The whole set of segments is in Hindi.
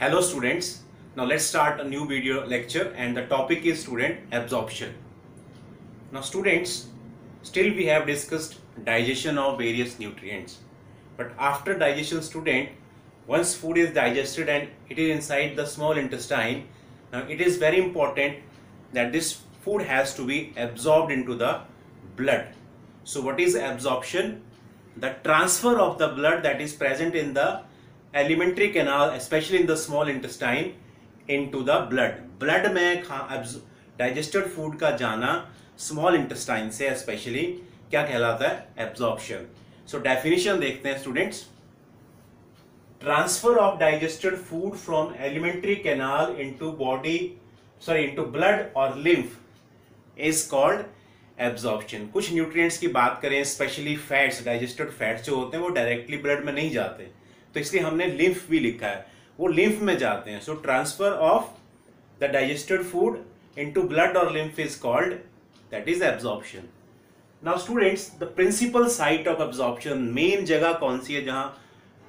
Hello students, now let's start a new video lecture and the topic is student absorption. Now students, still we have discussed digestion of various nutrients, but after digestion student, once food is digested and it is inside the small intestine, now it is very important that this food has to be absorbed into the blood. So what is absorption? The transfer of the blood that is present in the alimentary canal, especially in the small intestine, into the blood. Blood में digested food का जाना small intestine से especially क्या कहलाता है? Absorption. So definition देखते हैं students. Transfer of digested food from alimentary canal into blood or lymph is called absorption. कुछ nutrients की बात करें, especially fats, digested fats जो होते हैं वो directly blood में नहीं जाते, तो इसलिए हमने lymph भी लिखा है, वो lymph में जाते हैं. So transfer of the digested food into blood or lymph is called, that is absorption. Now students, the principal site of absorption, main जगह कौन सी है जहाँ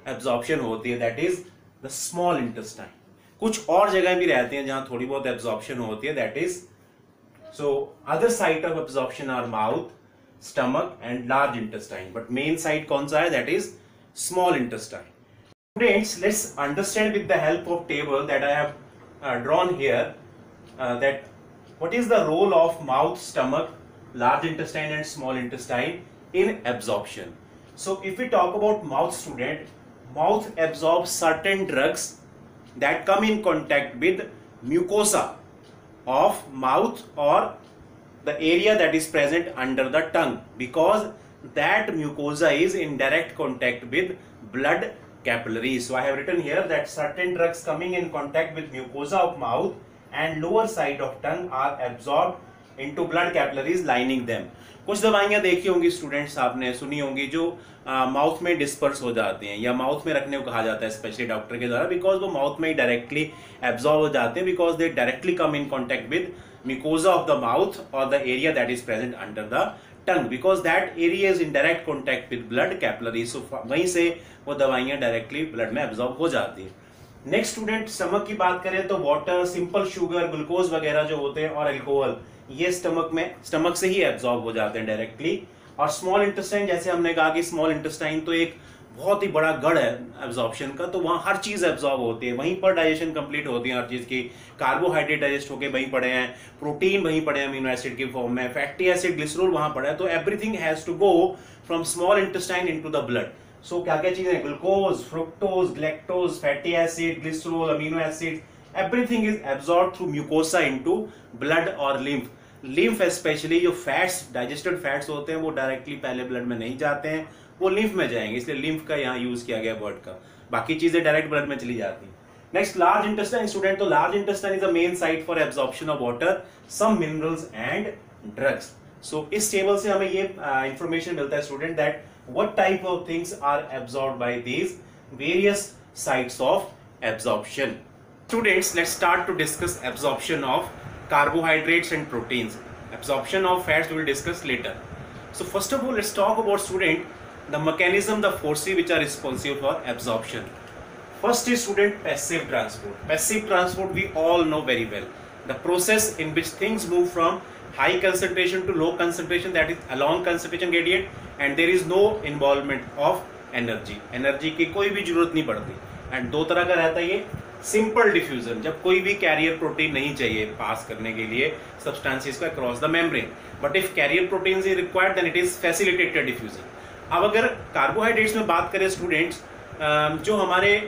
absorption होती है, that is the small intestine. कुछ और जगह भी रहती हैं जहाँ थोड़ी बहुत absorption होती है, that is, so other site of absorption are mouth, stomach and large intestine, but main site कौन सा है, that is small intestine. Students, let's understand with the help of table that I have drawn here that what is the role of mouth, stomach, large intestine and small intestine in absorption. So if we talk about mouth student, mouth absorbs certain drugs that come in contact with mucosa of mouth or the area that is present under the tongue, because that mucosa is in direct contact with blood capillaries. So I have written here that certain drugs coming in contact with mucosa of mouth and lower side of tongue are absorbed into blood capillaries lining them. कुछ दवाइयाँ देखी होंगी स्टूडेंट्स, आपने सुनी होंगी जो माउथ में डिस्पर्स हो जाते हैं या माउथ में रखने को कहा जाता है स्पेशली डॉक्टर के द्वारा, बिकॉज वो माउथ में ही डायरेक्टली एब्जॉर्ब हो जाते हैं, because they directly come in contact with mucosa of the mouth और the area that is present under the tongue, because that area is in direct contact with blood capillary. So वहीं से वो दवाइयाँ डायरेक्टली ब्लड में एब्जॉर्ब हो जाती है. नेक्स्ट स्टूडेंट, स्टमक की बात करें तो वाटर, सिंपल शुगर, ग्लूकोज वगैरह जो होते हैं और अल्कोहल, ये स्टमक से ही एब्जॉर्ब हो जाते हैं डायरेक्टली. और स्मॉल इंटेस्टाइन, जैसे हमने कहा कि स्मॉल इंटेस्टाइन तो एक बहुत ही बड़ा गढ़ है एब्जॉर्प्शन का, तो वहाँ हर चीज एब्जॉर्ब होती है, वहीं पर डाइजेशन कंप्लीट होती है हर चीज की. कार्बोहाइड्रेट डाइजेस्ट होके वहीं पड़े हैं, प्रोटीन वहीं पड़े हैं अमीनो एसिड की फॉर्म में, फैटी एसिड, ग्लिसरॉल वहां पड़ा है, तो everything has to go from small intestine into the blood. So क्या क्या चीजें, glucose, fructose, galactose, fatty acid, glycerol, amino acid, everything is absorb through mucosa into blood और लिम्फ. लिम्फ स्पेशली जो फैट्स, डाइजेस्टेड फैट्स होते हैं वो डायरेक्टली पहले ब्लड में नहीं जाते हैं, वो लिम्फ में जाएंगे, इसलिए लिम्फ का यहाँ यूज किया गया वर्ड का. बाकी चीजें डायरेक्ट ब्लड में चली जाती हैं. Next, large intestine student, so large intestine is the main site for absorption of water, some minerals and drugs. So इस टेबल से हमें ये इंफॉर्मेशन मिलता है student that what type of things are absorbed by these various sites of absorption. Students, let's start to discuss absorption of carbohydrates and proteins. Absorption of fats we will discuss later. So first of all, let's talk about student the mechanism, the forces which are responsible for absorption. First is student passive transport. Passive transport we all know very well. The process in which things move from high concentration to low concentration, that is along concentration gradient, and there is no involvement of energy. Energy की कोई भी जरूरत नहीं पड़ती. एंड दो तरह का रहता है ये, सिंपल डिफ्यूजन, जब कोई भी कैरियर प्रोटीन नहीं चाहिए पास करने के लिए सब्सटेंसेस को across the membrane, but if carrier protein is required then it is facilitated diffusion. अब अगर कार्बोहाइड्रेट्स में बात करें स्टूडेंट्स, जो हमारे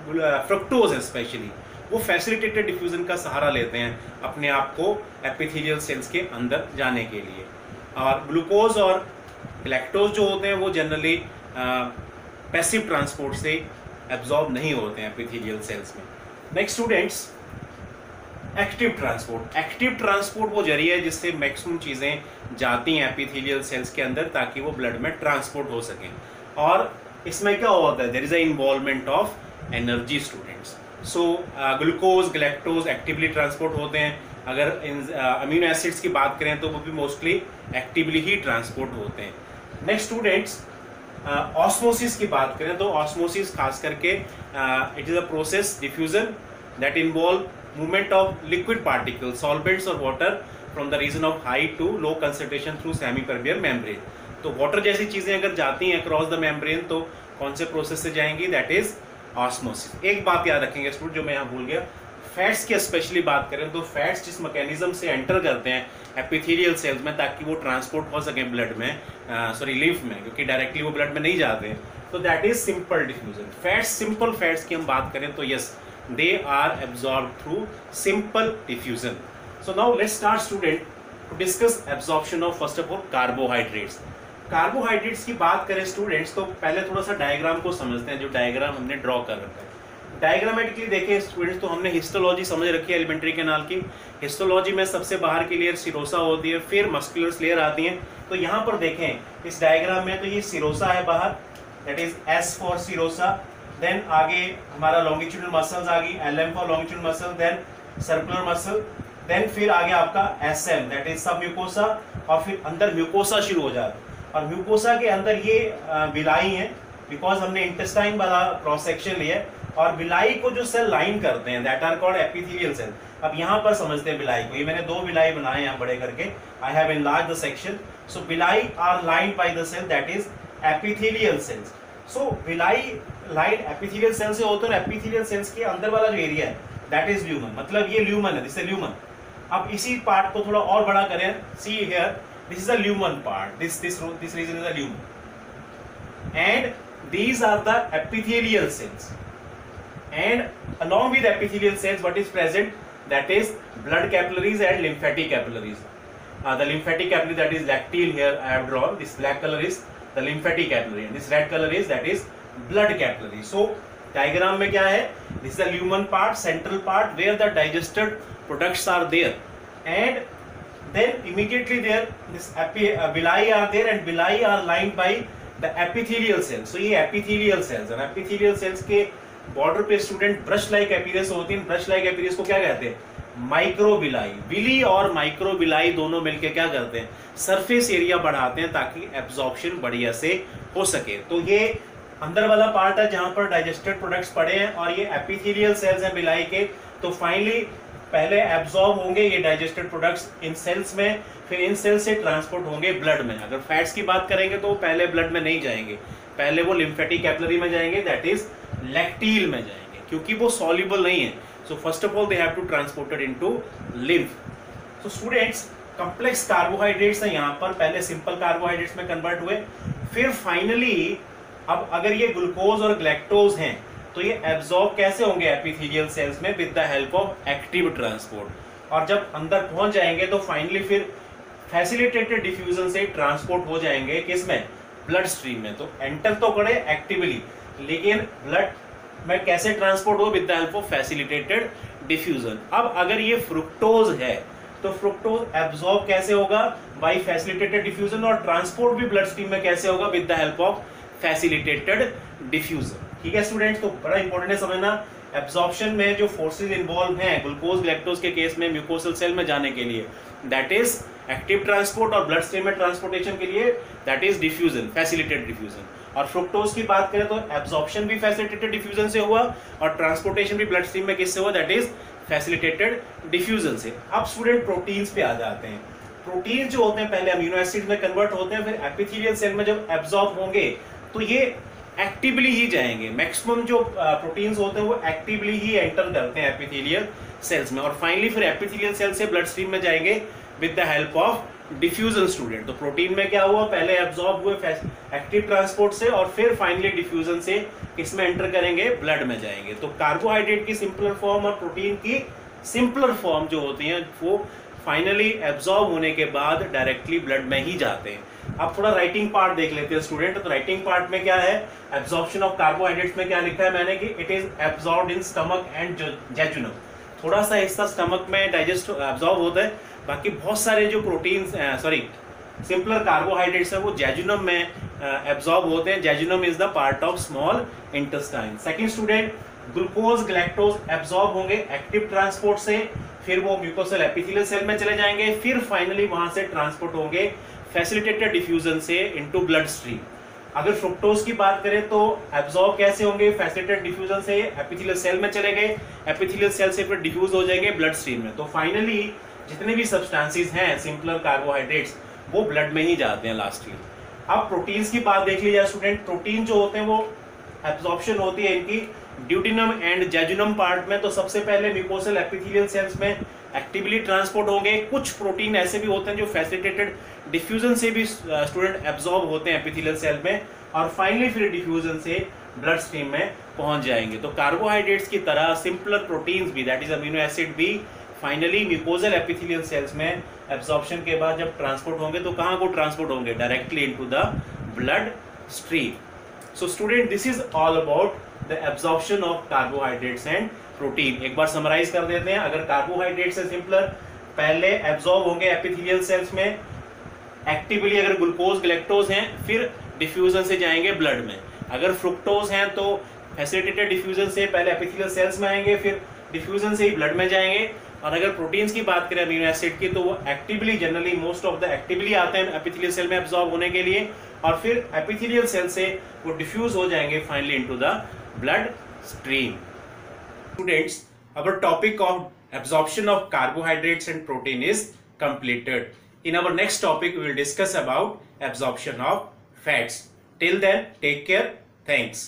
फ्रुक्टोज है स्पेशली, वो फैसिलिटेटेड डिफ्यूजन का सहारा लेते हैं अपने आप को एपिथेलियल सेल्स के अंदर जाने के लिए. और ग्लूकोज और ग्लैक्टोज जो होते हैं वो जनरली पैसिव ट्रांसपोर्ट से एब्जॉर्ब नहीं होते हैं एपिथेलियल सेल्स में. Next students, active transport. Active transport वो जरिया है जिससे मैक्सिमम चीज़ें जाती हैं एपिथेलियल सेल्स के अंदर ताकि वो ब्लड में ट्रांसपोर्ट हो सकें. और इसमें क्या होता है, there is a involvement of energy students. So glucose, galactose actively transport होते हैं. अगर अमीनो एसिड्स की बात करें तो वो भी मोस्टली एक्टिवली ही ट्रांसपोर्ट होते हैं. नेक्स्ट स्टूडेंट्स, ऑस्मोसिस की बात करें तो ऑस्मोसिस खास करके it is a process diffusion that involve movement of liquid particle solvents और water from the region of high to low concentration through semi permeable membrane. तो वाटर जैसी चीजें अगर जाती हैं अक्रॉस द मेम्ब्रेन तो कौन से प्रोसेस से जाएंगी, दैट इज ऑस्मोसिस। एक बात याद रखेंगे स्टूडेंट जो मैं यहाँ भूल गया, फैट्स की स्पेशली बात करें तो फैट्स जिस मैकेनिज्म से एंटर करते हैं एपिथेलियल सेल्स में ताकि वो ट्रांसपोर्ट हो सके ब्लड में, सॉरी लिम्फ में, क्योंकि डायरेक्टली वो ब्लड में नहीं जाते हैं, तो that is simple diffusion. Fats, simple fats की हम बात करें तो yes they are absorb through simple diffusion. So now let's start student to discuss absorption of first of all carbohydrates. Carbohydrates की बात करें स्टूडेंट्स तो पहले थोड़ा सा डायग्राम को समझते हैं, जो डायग्राम हमने ड्रॉ कर रखा है। डायग्रामेटिकली देखें स्टूडेंट्स तो हमने हिस्टोलॉजी समझ रखी है एलिमेंट्री कैनाल की। हिस्टोलॉजी में सबसे बाहर की लेयर सिरोसा होती है, फिर मस्कुलर लेयर आती है। तो यहाँ पर देखें इस डायग्राम में तो ये सिरोसा है बाहर, that is S for serosa. Then आगे हमारा लॉन्गिट्यूडनल मसल्स आ गई, LM for longitudinal muscle, then circular muscle, then फिर आगे आपका SM that is submucosa, और फिर अंदर म्यूकोसा शुरू हो जाता है। और म्यूकोसा के अंदर ये विलाई है, बिकॉज हमने इंटेस्टाइन वाला क्रॉस सेक्शन लिया, और विलाई को जो सेल लाइन करते हैं that are called epithelial cell. अब यहाँ पर समझते हैं विलाई को, ये मैंने दो विलाई बनाए यहाँ बड़े करके, I have enlarged the section. So villi are lined by the cell that is epithelial cells. So villi lined epithelial cell से होते हैं, एपिथेलियल सेल्स के अंदर वाला जो एरिया है दैट इज ल्यूमन, मतलब ये ल्यूमन है, दिस इज ल्यूमन। अब इसी पार्ट को थोड़ा और बड़ा करें, see here this is a lumen part, this region is a lumen, and these are the epithelial cells, and along with epithelial cells what is present, that is blood capillaries and lymphatic capillaries. The lymphatic capillary, that is lacteal, here I have drawn, this black color is the lymphatic capillary and this red color is that is blood capillary. So diagram में क्या है, this is the lumen part, central part where the digested products are there, and then immediately there this villi are there, and villi are lined by the epithelial cells. So ये epithelial cells हैं, epithelial cells के बॉर्डर पे स्टूडेंट ब्रश लाइक एपीरियस होती है। ब्रश लाइक एपीरियस को क्या कहते हैं, माइक्रोविलाई। विली और माइक्रोविलाई दोनों मिलके क्या करते हैं, सरफेस एरिया बढ़ाते हैं ताकि एब्जॉर्प्शन बढ़िया से हो सके। तो ये अंदर वाला पार्ट है जहां पर डाइजेस्टेड प्रोडक्ट्स पड़े हैं, और ये एपिथेलियल सेल्स हैं विलाई के। तो फाइनली पहले एब्जॉर्ब होंगे ये डाइजेस्टेड प्रोडक्ट्स इन सेल्स में, फिर इन सेल्स से ट्रांसपोर्ट होंगे ब्लड में। अगर फैट्स की बात करेंगे तो पहले ब्लड में नहीं जाएंगे, पहले वो लिम्फेटिक कैपिलरी में जाएंगे, दैट इज लैक्टील में जाएंगे, क्योंकि वो सॉल्युबल नहीं है। So first of all they have to transported into lymph. So students complex carbohydrates हैं यहाँ पर, पहले सिंपल कार्बोहाइड्रेट्स में कन्वर्ट हुए, फिर फाइनली अब अगर ये ग्लूकोज और ग्लैक्टोज हैं तो ये एब्जॉर्ब कैसे होंगे एपिथेलियल सेल्स में, with the help of active transport. और जब अंदर पहुंच जाएंगे तो फाइनली फिर फैसिलिटेटेड डिफ्यूजन से ट्रांसपोर्ट हो जाएंगे किसमें, ब्लड स्ट्रीम में। तो एंटर तो करे एक्टिवली, लेकिन ब्लड में कैसे ट्रांसपोर्ट हो, with the help of facilitated diffusion. अब अगर ये फ्रुक्टोज है तो फ्रुक्टोज एब्जॉर्ब कैसे होगा, बाय फैसिलिटेटेड डिफ्यूजन, और ट्रांसपोर्ट भी ब्लड स्ट्रीम में कैसे होगा, with the help of facilitated diffusion. ठीक है स्टूडेंट्स, तो बड़ा इंपॉर्टेंट है समझना, एब्जॉर्प्शन में जो फोर्सेज इन्वॉल्व हैं ग्लूकोज ग्लैक्टोज के केस में म्यूकोसल सेल में जाने के लिए, दैट इज एक्टिव ट्रांसपोर्ट, और ब्लड स्ट्रीम में ट्रांसपोर्टेशन के लिए that is diffusion, facilitated diffusion. और फ्रुक्टोज की बात करें तो एब्जॉर्प्शन भी फैसिलिटेटेड डिफ्यूजन से हुआ, और ट्रांसपोर्टेशन भी ब्लड स्ट्रीम में किससे हुआ, दैट इज फैसिलिटेटेड डिफ्यूजन से। अब स्टूडेंट प्रोटीन्स पे आ जाते हैं। प्रोटीन जो होते हैं पहले अमीनो एसिड में कन्वर्ट होते हैं, फिर एपिथेलियल सेल में जब एब्जॉर्ब होंगे तो ये एक्टिवली ही जाएंगे। मैक्सिमम जो प्रोटीन्स होते हैं वो एक्टिवली ही एंटर करते हैं एपिथेलियल सेल्स में, और फाइनली फिर एपिथेलियल सेल से ब्लड स्ट्रीम में जाएंगे with the help of diffusion student. तो प्रोटीन में क्या हुआ, पहले एब्जॉर्ब हुए एक्टिव ट्रांसपोर्ट से, और फिर फाइनली डिफ्यूजन से किसमें एंटर करेंगे, ब्लड में जाएंगे। तो कार्बोहाइड्रेट की सिंपलर फॉर्म और प्रोटीन की सिंपलर फॉर्म जो होती हैं वो फाइनली एब्जॉर्ब होने के बाद डायरेक्टली ब्लड में ही जाते हैं। अब थोड़ा राइटिंग पार्ट देख लेते हैं स्टूडेंट। तो राइटिंग पार्ट में क्या है, एब्जॉर्प्शन ऑफ कार्बोहाइड्रेट्स में क्या लिखा है मैंने कि it is absorbed in stomach and jejunum. थोड़ा सा हिस्सा स्टमक में डाइजेस्ट एब्जॉर्ब होता है, बाकी बहुत सारे जो प्रोटीन्स सिंपलर कार्बोहाइड्रेट्स है वो जेजुनम में एब्जॉर्ब होते हैं। Jejunum is the part of small intestine. Second student, glucose galactose absorb होंगे एक्टिव ट्रांसपोर्ट से, फिर वो म्यूकोसल एपिथेलियल सेल में चले जाएंगे, फिर फाइनली वहां से ट्रांसपोर्ट होंगे फैसिलिटेटेड डिफ्यूजन से इनटू ब्लड स्ट्रीम। अगर फ्रुक्टोज की बात करें तो एब्जॉर्ब कैसे होंगे, फैसिलिटेटेड डिफ्यूजन से एपिथेलियल सेल में चले गए, एपिथेलियल सेल से फिर डिफ्यूज हो जाएंगे ब्लड स्ट्रीम में। तो फाइनली जितने भी सब्सटेंसेस हैं सिंपलर कार्बोहाइड्रेट्स वो ब्लड में ही जाते हैं लास्टली। अब प्रोटीन्स की बात देख लीजिए स्टूडेंट। प्रोटीन जो होते हैं वो एब्जॉर्प्शन होती है इनकी ड्यूटिनम एंड जेजुनम पार्ट में। तो सबसे पहले म्यूकोसल एपिथेलियल सेल्स में एक्टिवली ट्रांसपोर्ट होंगे। कुछ प्रोटीन ऐसे भी होते हैं जो फैसिलिटेटेड डिफ्यूजन से भी स्टूडेंट एब्जॉर्ब होते हैं एपिथेलियल सेल में, और फाइनली फिर डिफ्यूजन से ब्लड स्ट्रीम में पहुंच जाएंगे। तो कार्बोहाइड्रेट्स की तरह सिंपलर प्रोटीन्स भी, दैट इज अमीनो एसिड भी, फाइनली म्यूकोसल एपिथेलियल सेल्स में एब्जॉर्प्शन के बाद जब ट्रांसपोर्ट होंगे तो कहां को ट्रांसपोर्ट होंगे, directly into the blood stream. So student this is all about the absorption of carbohydrates and protein. एक बार समराइज कर देते हैं। अगर कार्बोहाइड्रेट्स है सिंपलर, पहले एब्जॉर्ब होंगे एपिथेलियल सेल्स में एक्टिवली, अगर ग्लूकोज गैलेक्टोज हैं फिर डिफ्यूजन से जाएंगे ब्लड में। अगर फ्रुक्टोज हैं तो फैसिलिटेटेड डिफ्यूजन से पहले एपिथेलियल सेल्स में आएंगे फिर डिफ्यूजन से ही ब्लड में जाएंगे। और अगर प्रोटीन्स की बात करें अमीनो एसिड की, तो वो actively generally most of the actively आते हैं एपिथेलियल सेल में एब्जॉर्ब होने के लिए, और फिर एपिथेलियल सेल से वो डिफ्यूज हो जाएंगे finally into the blood stream. Students, our topic of absorption of carbohydrates and protein is completed. In our next topic, we will discuss about absorption of fats. Till then, take care. Thanks.